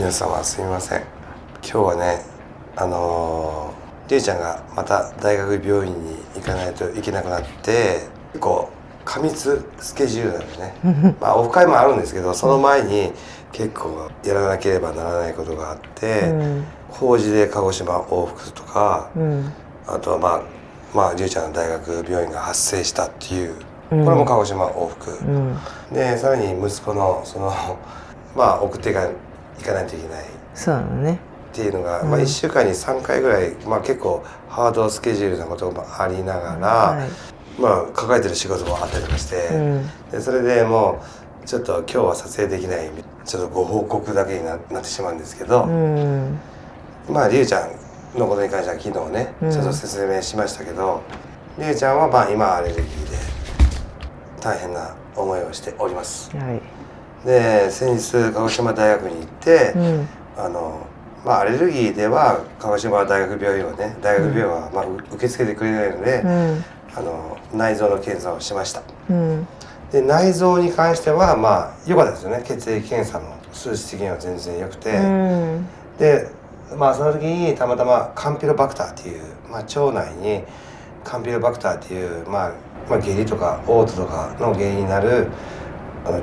皆様すみません。今日はねりゅうちゃんがまた大学病院に行かないといけなくなって、結構過密スケジュールなんでねまあオフ会もあるんですけど、その前に結構やらなければならないことがあって、法事で鹿児島往復とか、あとはりゅうちゃんの大学病院が発生したっていう、これも鹿児島往復、でさらに息子の送っていかないといけない、そうなのねっていうのが、1週間に3回ぐらい、結構ハードスケジュールなこともありながら、抱えてる仕事もあったりとかして、でそれでもうちょっと今日は撮影できない、ちょっとご報告だけになってしまうんですけど、りゅうちゃんのことに関しては昨日ね、ちょっと説明しましたけど、りゅうちゃんは今アレルギーで大変な思いをしております。で先日鹿児島大学に行って、アレルギーでは鹿児島大学病院はね、大学病院は受け付けてくれないので、内臓の検査をしました。で内臓に関しては良かったですよね。血液検査の数値的には全然良くて、でその時にたまたまカンピロバクターっていう、腸内にカンピロバクターっていう下痢とか嘔吐とかの原因になる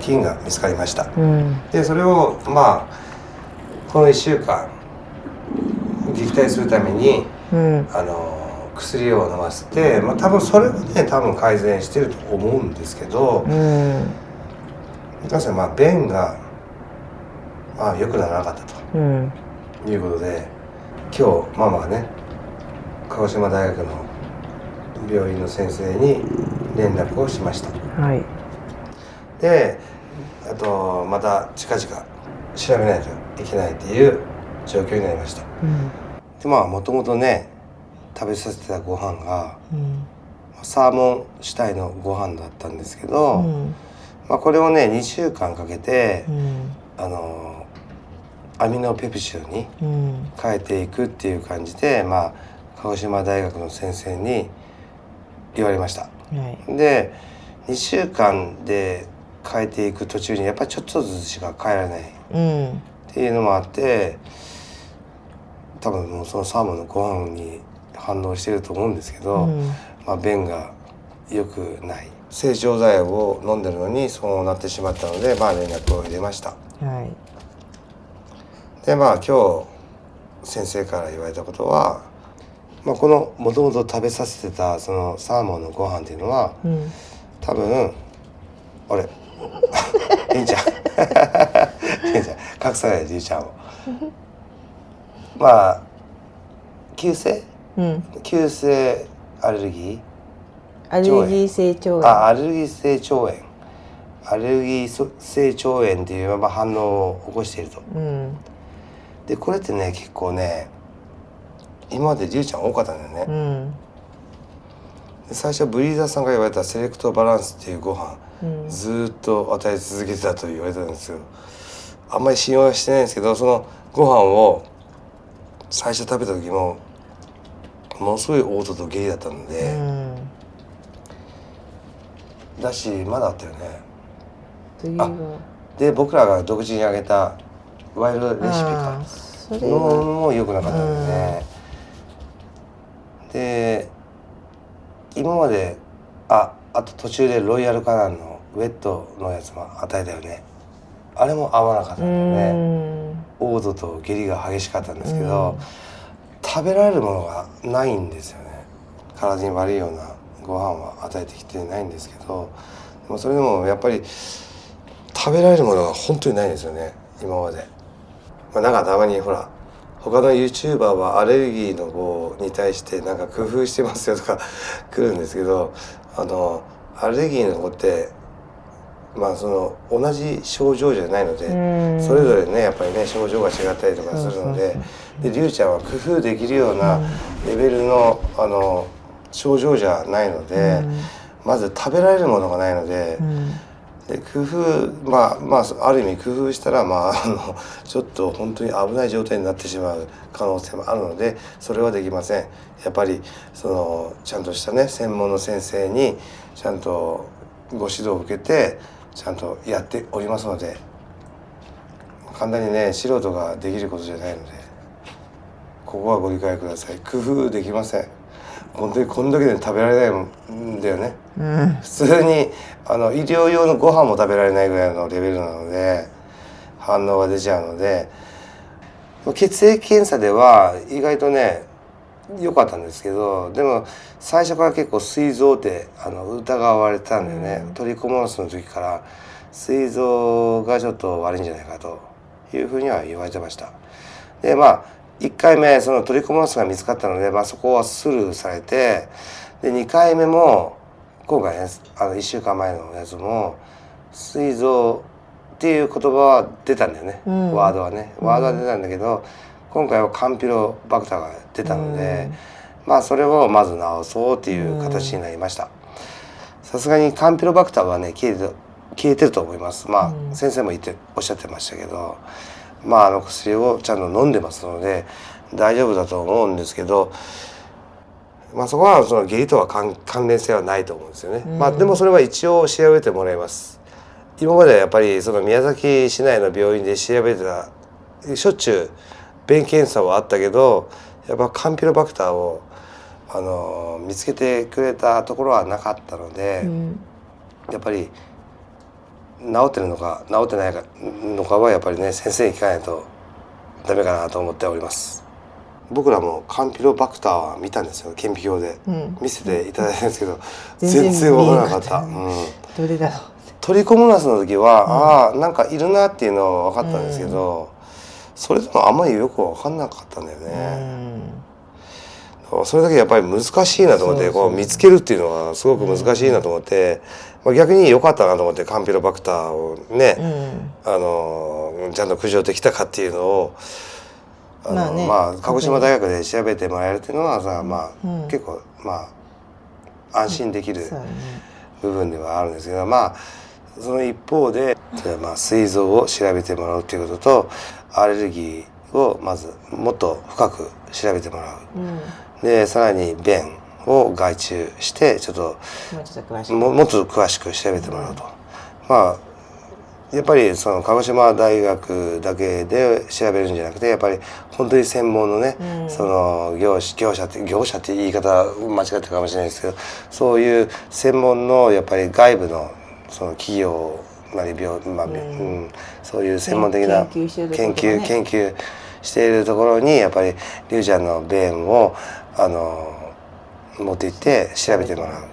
菌が見つかりました。でそれをこの1週間撃退するために、薬を飲ませて、多分それはね改善してると思うんですけど、確かに便が良くならなかったと、いうことで、今日ママがね鹿児島大学の病院の先生に連絡をしました。であとまた近々調べないといけないっていう状況になりました。でもともとね食べさせてたご飯が、サーモン主体のご飯だったんですけど、これをね2週間かけて、アミノペプチドに変えていくっていう感じで、鹿児島大学の先生に言われました。で2週間で変えていく途中にやっぱりちょっとずつしか変えられないっていうのもあって、多分もうそのサーモンのご飯に反応してると思うんですけど、便が良くない、整腸剤を飲んでるのにそうなってしまったので、連絡を入れました。で今日先生から言われたことは、このもともと食べさせてたそのサーモンのご飯っていうのは、多分あれりんちゃんりんちゃん隠さないでりんちゃんを急性アレルギー性腸炎アレルギー性腸炎っていう反応を起こしていると。でこれってね結構ね今までりゅうちゃん多かったんだよね。で最初ブリーザーさんが言われたセレクトバランスっていうご飯、ずっと与え続けてたと言われたんですよ。あんまり信用はしてないんですけど、そのご飯を最初食べた時もものすごい嘔吐と下痢だったので、だしまだあったよね。で僕らが独自に上げたワイルドレシピのも良くなかったので、で今まであと途中でロイヤルカナンのウェットのやつも与えたよね。あれも合わなかったんだよね。嘔吐と下痢が激しかったんですけど、食べられるものがないんですよね。体に悪いようなご飯は与えてきてないんですけど、でもそれでもやっぱり食べられるものが本当にないんですよね今まで。なんかたまにほら他の YouTuber はアレルギーの子に対してなんか工夫してますよとか来るんですけど、アレルギーの子ってその同じ症状じゃないので、それぞれねやっぱりね症状が違ったりとかするので、りゅうちゃんは工夫できるようなレベルの症状じゃないので、まず食べられるものがないので、で工夫ある意味工夫したらちょっと本当に危ない状態になってしまう可能性もあるので、それはできません。やっぱりちゃんとしたね専門の先生にちゃんとご指導を受けてちゃんとやっておりますので、簡単にね素人ができることじゃないので、ここはご理解ください。工夫できません。本当にこんだけで食べられないんだよね、普通に医療用のご飯も食べられないぐらいのレベルなので反応が出ちゃうので、血液検査では意外とね良かったんですけど、でも最初から結構膵臓って疑われてたんだよね、トリコモナスの時から膵臓がちょっと悪いんじゃないかというふうには言われてました。で1回目そのトリコモナスが見つかったので、そこはスルーされて、で2回目も今回ね1週間前のやつも膵臓っていう言葉は出たんだよね、ワードは出たんだけど、今回はカンピロバクターが出たので、それをまず治そうっていう形になりました。さすがにカンピロバクターはね消えてると思います。先生もおっしゃってましたけど、薬をちゃんと飲んでますので大丈夫だと思うんですけど、そこはその下痢とは関連性はないと思うんですよね。でもそれは一応調べてもらいます。今までやっぱりその宮崎市内の病院で調べてた、しょっちゅう便検査はあったけど、やっぱカンピロバクターを見つけてくれたところはなかったので、やっぱり治ってるのか治ってないのかはやっぱりね先生に聞かないとダメかなと思っております。僕らもカンピロバクターは見たんですよ、顕微鏡で、見せていただいたんですけど全然分からなかった。どれだろう。トリコモナスの時は、なんかいるなっていうのは分かったんですけど、それでもあんまりよく分かんなかったんだよね。それだけやっぱり難しいなと思って、こう見つけるっていうのはすごく難しいなと思って、逆に良かったなと思ってカンピロバクターをね、ちゃんと駆除できたかっていうのを鹿児島大学で調べてもらえるっていうのはさ、結構安心できる部分ではあるんですけど、その一方で膵臓を調べてもらうっていうことと、アレルギーをまずもっと深く調べてもらう。でさらに便を外注してちょっともっと詳しく調べてもらうと。やっぱりその鹿児島大学だけで調べるんじゃなくて、やっぱり本当に専門のね、その業者って言い方間違ってるかもしれないですけど、そういう専門のやっぱり外部のその企業なりそういう専門的な研究しているところにやっぱりりゅうちゃんの便を持って行って調べてもらう。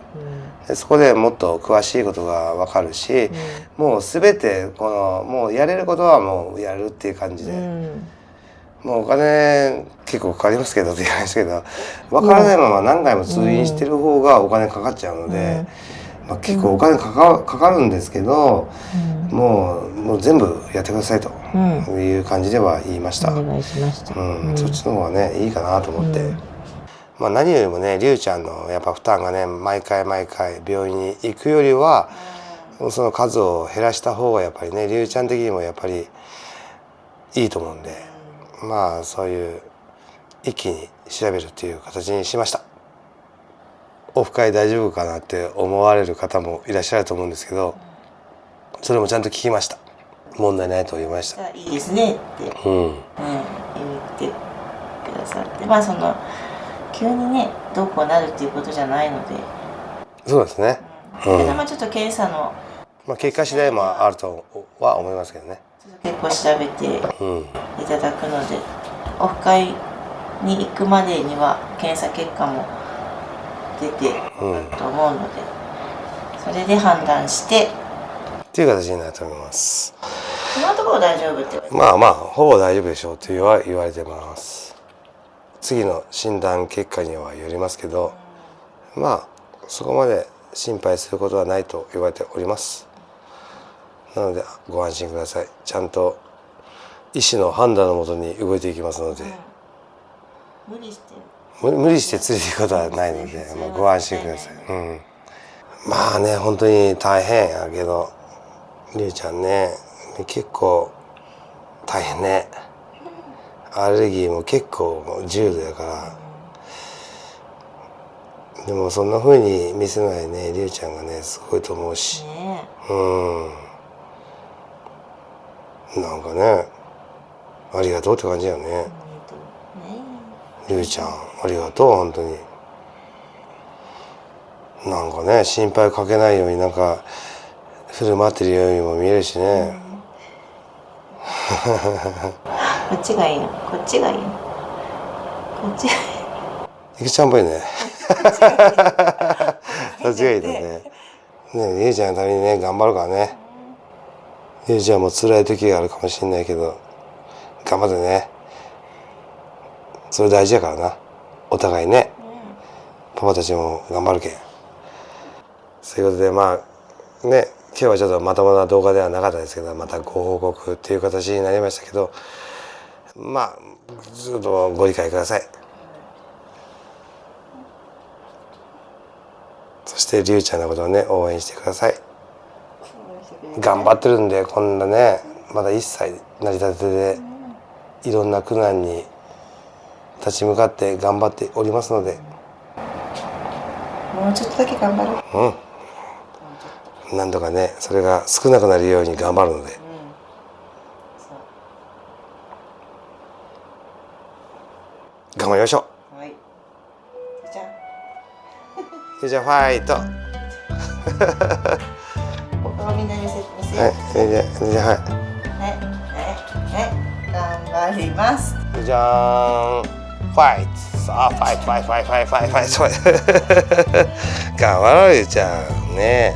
でそこでもっと詳しいことが分かるし、もう全てもうやれることはもうやるっていう感じで、もうお金結構かかりますけどって言いますけど、分からないまま何回も通院してる方がお金かかっちゃうので、結構お金かかるんですけど、もう全部やってくださいという感じでは言いました。お願いしました。そっちの方がねいいかなと思って。何よりもねりゅうちゃんのやっぱ負担がね毎回病院に行くよりはその数を減らした方がやっぱりねりゅうちゃん的にもやっぱりいいと思うんで、そういう一気に調べるっていう形にしました。オフ会大丈夫かなって思われる方もいらっしゃると思うんですけど、それもちゃんと聞きました。問題ないと言いました。いいですねって、言ってくださって、その急にねどうこうなるっていうことじゃないので。そうですね。ちょっと検査の結果次第もあるとは思いますけどね。結構調べていただくので、オフ会に行くまでには検査結果も出てると思うので、それで判断してっていう形になると思います。今のところ大丈夫ってほぼ大丈夫でしょうと言われてます。次の診断結果にはよりますけど、そこまで心配することはないと言われております。なのでご安心ください。ちゃんと医師の判断のもとに動いていきますので、無理して連れていくことはないので、ご安心ください。本当に大変やけどりゅうちゃんね結構大変ね。アレルギーも結構重度やから、でもそんな風に見せないねりゅうちゃんがねすごいと思うし、なんかねありがとうって感じよね。ねりゅうちゃんありがとう本当に。なんかね心配かけないようになんか振る舞ってるようにも見えるしね。こっちがいいの、こっちがいいの、こっちがいい。いくちゃんっぽいね。そっちがいいね。ねりゅうちゃんのためにね頑張るからね。りゅうちゃんも辛い時があるかもしれないけど頑張ってね。それ大事やからな、お互いね。パパたちも頑張るけん。そういうことでまあね今日はちょっとまともな動画ではなかったですけど、またご報告っていう形になりましたけど、まあちょっとご理解ください。そしてりゅうちゃんのことをね応援してください。頑張ってるんで、こんなねまだ1歳成り立てでいろんな苦難に立ち向かって頑張っておりますので、もうちょっとだけ頑張る。なんとかねそれが少なくなるように頑張るので、頑張りましょう。はい。じゃあ。じゃあファイト。ここをみんなに見せ。はい。じゃあはい。はい頑張ります。じゃーんファイト。さあファイト頑張ろうよじゃんね。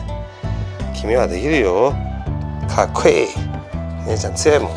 君はできるよ。かっこいい。姉ちゃん強いもん。